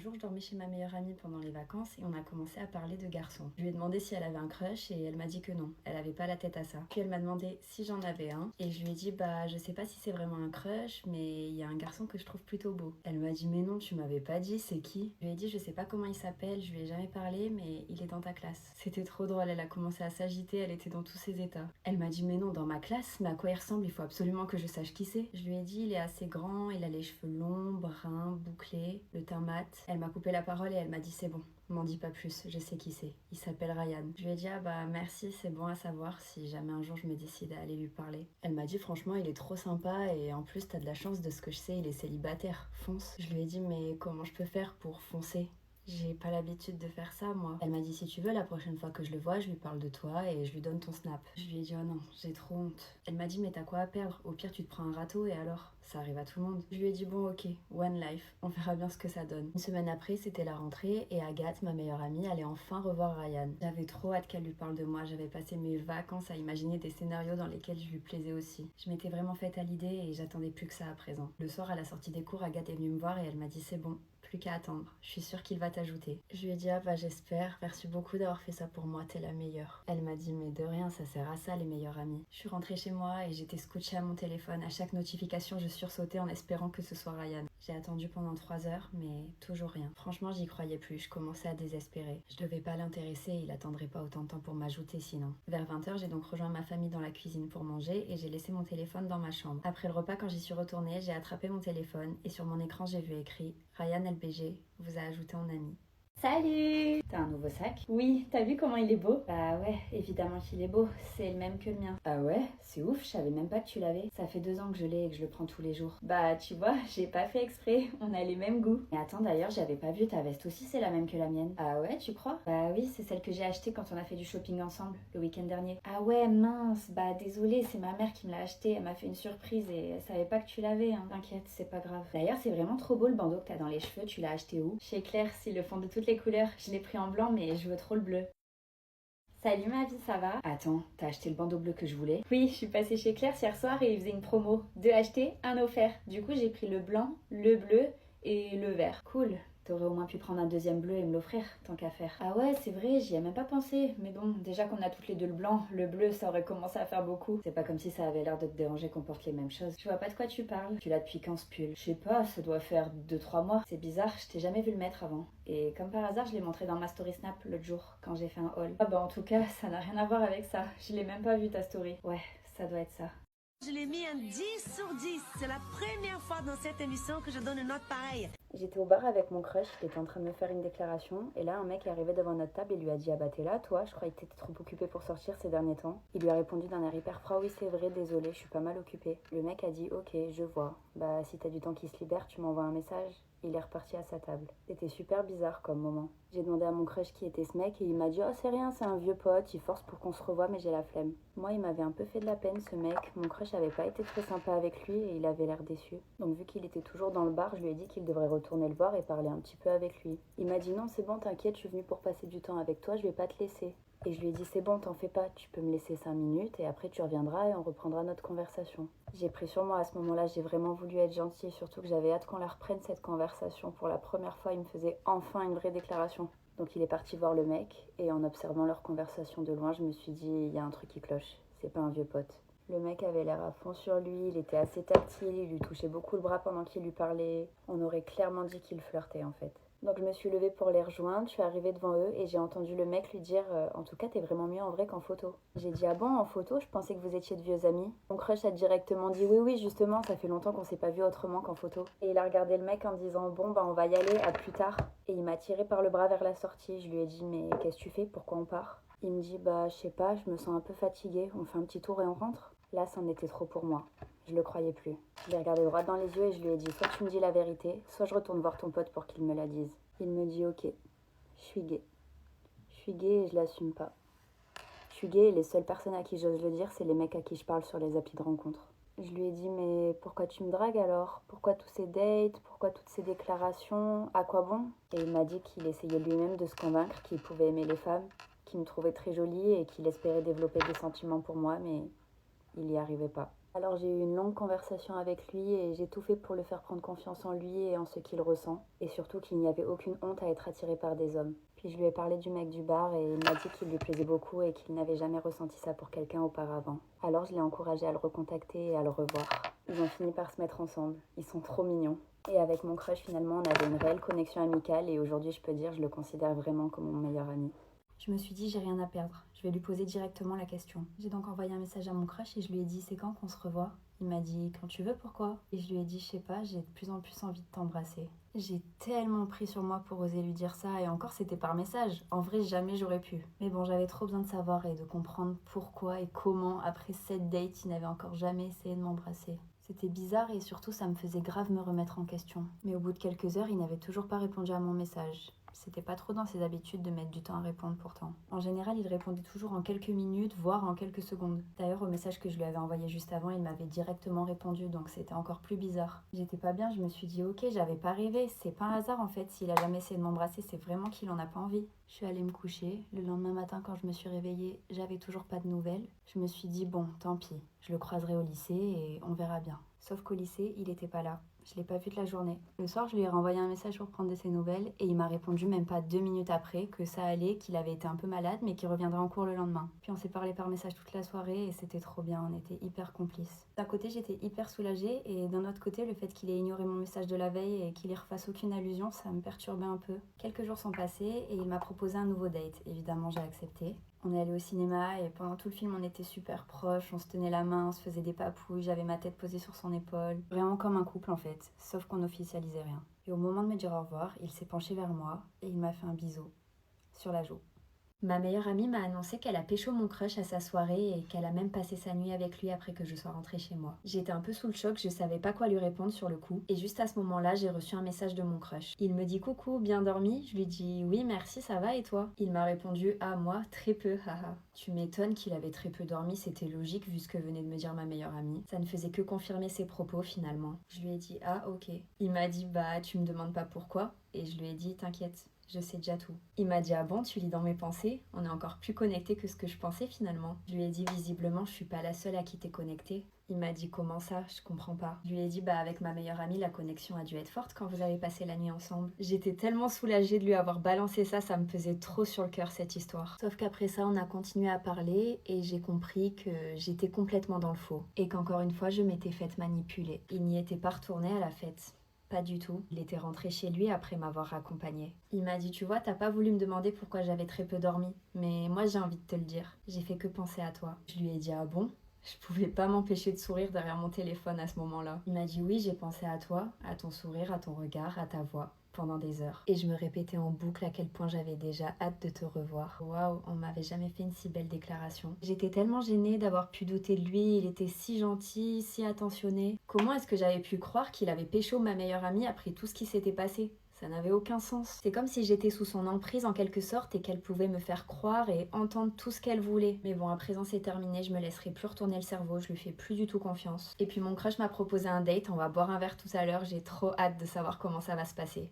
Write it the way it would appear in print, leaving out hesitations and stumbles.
jour, je dormais chez ma meilleure amie pendant les vacances et on a commencé à parler de garçons. Je lui ai demandé si elle avait un crush et elle m'a dit que non, elle avait pas la tête à ça. Puis elle m'a demandé si j'en avais un et je lui ai dit bah je sais pas si c'est vraiment un crush mais il y a un garçon que je trouve plutôt beau. Elle m'a dit mais non, tu m'avais pas dit, c'est qui? Je lui ai dit je sais pas comment il s'appelle, je lui ai jamais parlé mais il est dans ta classe. C'était trop drôle, elle a commencé à s'agiter, elle était dans tous ses états. Elle m'a dit mais non, dans ma classe, mais à quoi il ressemble? Il faut absolument que je sache qui c'est. Je lui ai dit il est assez grand, il a les cheveux longs, bruns, bouclés, le teint mat. Elle m'a coupé la parole et elle m'a dit c'est bon, m'en dis pas plus, je sais qui c'est. Il s'appelle Ryan. Je lui ai dit ah bah merci, c'est bon à savoir si jamais un jour je me décide à aller lui parler. Elle m'a dit franchement il est trop sympa et en plus t'as de la chance, de ce que je sais il est célibataire, fonce. Je lui ai dit mais comment je peux faire pour foncer? J'ai pas l'habitude de faire ça, moi. Elle m'a dit si tu veux, la prochaine fois que je le vois, je lui parle de toi et je lui donne ton snap. Je lui ai dit oh non, j'ai trop honte. Elle m'a dit mais t'as quoi à perdre? Au pire, tu te prends un râteau et alors? Ça arrive à tout le monde. Je lui ai dit bon ok, one life, on verra bien ce que ça donne. Une semaine après, c'était la rentrée et Agathe, ma meilleure amie, allait enfin revoir Ryan. J'avais trop hâte qu'elle lui parle de moi. J'avais passé mes vacances à imaginer des scénarios dans lesquels je lui plaisais aussi. Je m'étais vraiment faite à l'idée et j'attendais plus que ça à présent. Le soir, à la sortie des cours, Agathe est venue me voir et elle m'a dit c'est bon. Plus qu'à attendre, je suis sûre qu'il va t'ajouter. Je lui ai dit ah bah j'espère, merci beaucoup d'avoir fait ça pour moi, t'es la meilleure. Elle m'a dit mais de rien, ça sert à ça les meilleures amies. Je suis rentrée chez moi et j'étais scotchée à mon téléphone. À chaque notification je sursautais en espérant que ce soit Ryan. J'ai attendu pendant 3 heures mais toujours rien. Franchement j'y croyais plus, je commençais à désespérer. Je devais pas l'intéresser, il attendrait pas autant de temps pour m'ajouter sinon. Vers 20h j'ai donc rejoint ma famille dans la cuisine pour manger et j'ai laissé mon téléphone dans ma chambre. Après le repas quand j'y suis retournée, j'ai attrapé mon téléphone et sur mon écran j'ai vu écrit Ryan LBG vous a ajouté en ami. Salut! T'as un nouveau sac? Oui, t'as vu comment il est beau? Bah ouais, évidemment qu'il est beau, c'est le même que le mien. Ah ouais? C'est ouf, je savais même pas que tu l'avais. Ça fait 2 ans que je l'ai et que je le prends tous les jours. Bah tu vois, j'ai pas fait exprès, on a les mêmes goûts. Mais attends d'ailleurs, j'avais pas vu ta veste aussi, c'est la même que la mienne. Ah ouais, tu crois? Bah oui, c'est celle que j'ai achetée quand on a fait du shopping ensemble, le week-end dernier. Ah ouais, mince, bah désolée, c'est ma mère qui me l'a achetée, elle m'a fait une surprise et elle savait pas que tu l'avais, hein. T'inquiète, c'est pas grave. D'ailleurs, c'est vraiment trop beau le bandeau que t'as dans les cheveux, tu l'as acheté où? Chez Claire, s'ils le font de toutes les couleurs. Je l'ai pris en blanc mais je veux trop le bleu. Salut ma vie, ça va? Attends, t'as acheté le bandeau bleu que je voulais? Oui, je suis passée chez Claire hier soir et ils faisaient une promo. 2 achetés, 1 offert. Du coup, j'ai pris le blanc, le bleu et le vert. Cool. T'aurais au moins pu prendre un deuxième bleu et me l'offrir, tant qu'à faire. Ah ouais, c'est vrai, j'y ai même pas pensé. Mais bon, déjà qu'on a toutes les deux le blanc, le bleu, ça aurait commencé à faire beaucoup. C'est pas comme si ça avait l'air de te déranger qu'on porte les mêmes choses. Je vois pas de quoi tu parles. Tu l'as depuis quand ce pull? Je sais pas, ça doit faire 2-3 mois. C'est bizarre, je t'ai jamais vu le mettre avant. Et comme par hasard, je l'ai montré dans ma story Snap l'autre jour, quand j'ai fait un haul. Ah bah en tout cas, ça n'a rien à voir avec ça. Je l'ai même pas vu ta story. Ouais, ça doit être ça. Je l'ai mis un 10 sur 10. C'est la première fois dans cette émission que je donne une note pareille. J'étais au bar avec mon crush, il était en train de me faire une déclaration, et là un mec est arrivé devant notre table et lui a dit ah bah t'es là toi, je croyais que t'étais trop occupé pour sortir ces derniers temps. Il lui a répondu d'un air hyper froid oui c'est vrai, désolé, je suis pas mal occupé. Le mec a dit ok je vois, bah si t'as du temps qui se libère tu m'envoies un message. Il est reparti à sa table. C'était super bizarre comme moment. J'ai demandé à mon crush qui était ce mec et il m'a dit oh c'est rien, c'est un vieux pote, il force pour qu'on se revoie mais j'ai la flemme. Moi il m'avait un peu fait de la peine ce mec, mon crush avait pas été très sympa avec lui et il avait l'air déçu. Donc vu qu'il était toujours dans le bar, je lui ai dit qu'il devrait retourner le voir et parler un petit peu avec lui. Il m'a dit non c'est bon t'inquiète, je suis venue pour passer du temps avec toi, je vais pas te laisser. Et je lui ai dit c'est bon t'en fais pas, tu peux me laisser 5 minutes et après tu reviendras et on reprendra notre conversation. J'ai pris sur moi à ce moment-là, j'ai vraiment voulu être gentille, surtout que j'avais hâte qu'on la reprenne cette conversation. Pour la première fois il me faisait enfin une vraie déclaration. Donc il est parti voir le mec et en observant leur conversation de loin je me suis dit il y a un truc qui cloche, c'est pas un vieux pote. Le mec avait l'air à fond sur lui, il était assez tactile, il lui touchait beaucoup le bras pendant qu'il lui parlait. On aurait clairement dit qu'il flirtait en fait. Donc je me suis levée pour les rejoindre, je suis arrivée devant eux et j'ai entendu le mec lui dire en tout cas t'es vraiment mieux en vrai qu'en photo. J'ai dit ah bon en photo, je pensais que vous étiez de vieux amis. Mon crush a directement dit oui justement ça fait longtemps qu'on s'est pas vu autrement qu'en photo. Et il a regardé le mec en disant bon bah on va y aller, à plus tard. Et il m'a tiré par le bras vers la sortie, je lui ai dit mais qu'est-ce que tu fais, pourquoi on part? Il me dit bah je sais pas, je me sens un peu fatiguée, on fait un petit tour et on rentre. Là c'en était trop pour moi. Je le croyais plus. Je l'ai regardé droit dans les yeux et je lui ai dit soit tu me dis la vérité, soit je retourne voir ton pote pour qu'il me la dise. Il me dit ok, je suis gay. Je suis gay et je l'assume pas. Je suis gay et les seules personnes à qui j'ose le dire, c'est les mecs à qui je parle sur les applis de rencontre. Je lui ai dit mais pourquoi tu me dragues alors? Pourquoi tous ces dates? Pourquoi toutes ces déclarations? À quoi bon? Et il m'a dit qu'il essayait lui-même de se convaincre qu'il pouvait aimer les femmes, qu'il me trouvait très jolie et qu'il espérait développer des sentiments pour moi, mais il y arrivait pas. Alors j'ai eu une longue conversation avec lui et j'ai tout fait pour le faire prendre confiance en lui et en ce qu'il ressent. Et surtout qu'il n'y avait aucune honte à être attiré par des hommes. Puis je lui ai parlé du mec du bar et il m'a dit qu'il lui plaisait beaucoup et qu'il n'avait jamais ressenti ça pour quelqu'un auparavant. Alors je l'ai encouragé à le recontacter et à le revoir. Ils ont fini par se mettre ensemble. Ils sont trop mignons. Et avec mon crush finalement on avait une réelle connexion amicale et aujourd'hui je peux dire je le considère vraiment comme mon meilleur ami. Je me suis dit, j'ai rien à perdre. Je vais lui poser directement la question. J'ai donc envoyé un message à mon crush et je lui ai dit, c'est quand qu'on se revoit? Il m'a dit, quand tu veux, pourquoi? Et je lui ai dit, je sais pas, j'ai de plus en plus envie de t'embrasser. J'ai tellement pris sur moi pour oser lui dire ça et encore c'était par message. En vrai, jamais j'aurais pu. Mais bon, j'avais trop besoin de savoir et de comprendre pourquoi et comment, après cette date, il n'avait encore jamais essayé de m'embrasser. C'était bizarre et surtout ça me faisait grave me remettre en question. Mais au bout de quelques heures, il n'avait toujours pas répondu à mon message. C'était pas trop dans ses habitudes de mettre du temps à répondre pourtant. En général, il répondait toujours en quelques minutes, voire en quelques secondes. D'ailleurs, au message que je lui avais envoyé juste avant, il m'avait directement répondu, donc c'était encore plus bizarre. J'étais pas bien, je me suis dit ok, j'avais pas rêvé, c'est pas un hasard en fait, s'il a jamais essayé de m'embrasser, c'est vraiment qu'il en a pas envie. Je suis allée me coucher, le lendemain matin quand je me suis réveillée, j'avais toujours pas de nouvelles. Je me suis dit bon, tant pis, je le croiserai au lycée et on verra bien. Sauf qu'au lycée, il était pas là. Je l'ai pas vu de la journée. Le soir, je lui ai renvoyé un message pour prendre de ses nouvelles et il m'a répondu même pas 2 minutes après que ça allait, qu'il avait été un peu malade mais qu'il reviendrait en cours le lendemain. Puis on s'est parlé par message toute la soirée et c'était trop bien, on était hyper complices. D'un côté, j'étais hyper soulagée et d'un autre côté, le fait qu'il ait ignoré mon message de la veille et qu'il y refasse aucune allusion, ça me perturbait un peu. Quelques jours sont passés et il m'a proposé un nouveau date. Évidemment, j'ai accepté. On est allé au cinéma et pendant tout le film on était super proches, on se tenait la main, on se faisait des papouilles, j'avais ma tête posée sur son épaule. Vraiment comme un couple en fait, sauf qu'on n'officialisait rien. Et au moment de me dire au revoir, il s'est penché vers moi et il m'a fait un bisou sur la joue. Ma meilleure amie m'a annoncé qu'elle a pécho mon crush à sa soirée et qu'elle a même passé sa nuit avec lui après que je sois rentrée chez moi. J'étais un peu sous le choc, je savais pas quoi lui répondre sur le coup. Et juste à ce moment-là, j'ai reçu un message de mon crush. Il me dit coucou, bien dormi? Je lui dis oui, merci, ça va et toi? Il m'a répondu ah moi, très peu, haha. Tu m'étonnes qu'il avait très peu dormi, c'était logique vu ce que venait de me dire ma meilleure amie. Ça ne faisait que confirmer ses propos finalement. Je lui ai dit ah ok. Il m'a dit bah tu me demandes pas pourquoi? Et je lui ai dit t'inquiète. Je sais déjà tout. Il m'a dit ah bon, tu lis dans mes pensées? On est encore plus connectés que ce que je pensais finalement. Je lui ai dit visiblement je suis pas la seule à qui t'es connectée. Il m'a dit comment ça? Je comprends pas. Je lui ai dit bah avec ma meilleure amie la connexion a dû être forte quand vous avez passé la nuit ensemble. J'étais tellement soulagée de lui avoir balancé ça, ça me pesait trop sur le cœur cette histoire. Sauf qu'après ça on a continué à parler et j'ai compris que j'étais complètement dans le faux. Et qu'encore une fois je m'étais faite manipuler. Il n'y était pas retourné à la fête. Pas du tout. Il était rentré chez lui après m'avoir raccompagnée. Il m'a dit, tu vois, t'as pas voulu me demander pourquoi j'avais très peu dormi. Mais moi, j'ai envie de te le dire. J'ai fait que penser à toi. Je lui ai dit, ah bon? Je pouvais pas m'empêcher de sourire derrière mon téléphone à ce moment-là. Il m'a dit, oui, j'ai pensé à toi, à ton sourire, à ton regard, à ta voix. Pendant des heures. Et je me répétais en boucle à quel point j'avais déjà hâte de te revoir. Waouh, on m'avait jamais fait une si belle déclaration. J'étais tellement gênée d'avoir pu douter de lui, il était si gentil, si attentionné. Comment est-ce que j'avais pu croire qu'il avait pécho ma meilleure amie après tout ce qui s'était passé? Ça n'avait aucun sens. C'est comme si j'étais sous son emprise en quelque sorte et qu'elle pouvait me faire croire et entendre tout ce qu'elle voulait. Mais bon, à présent c'est terminé, je me laisserai plus retourner le cerveau, je lui fais plus du tout confiance. Et puis mon crush m'a proposé un date, on va boire un verre tout à l'heure, j'ai trop hâte de savoir comment ça va se passer.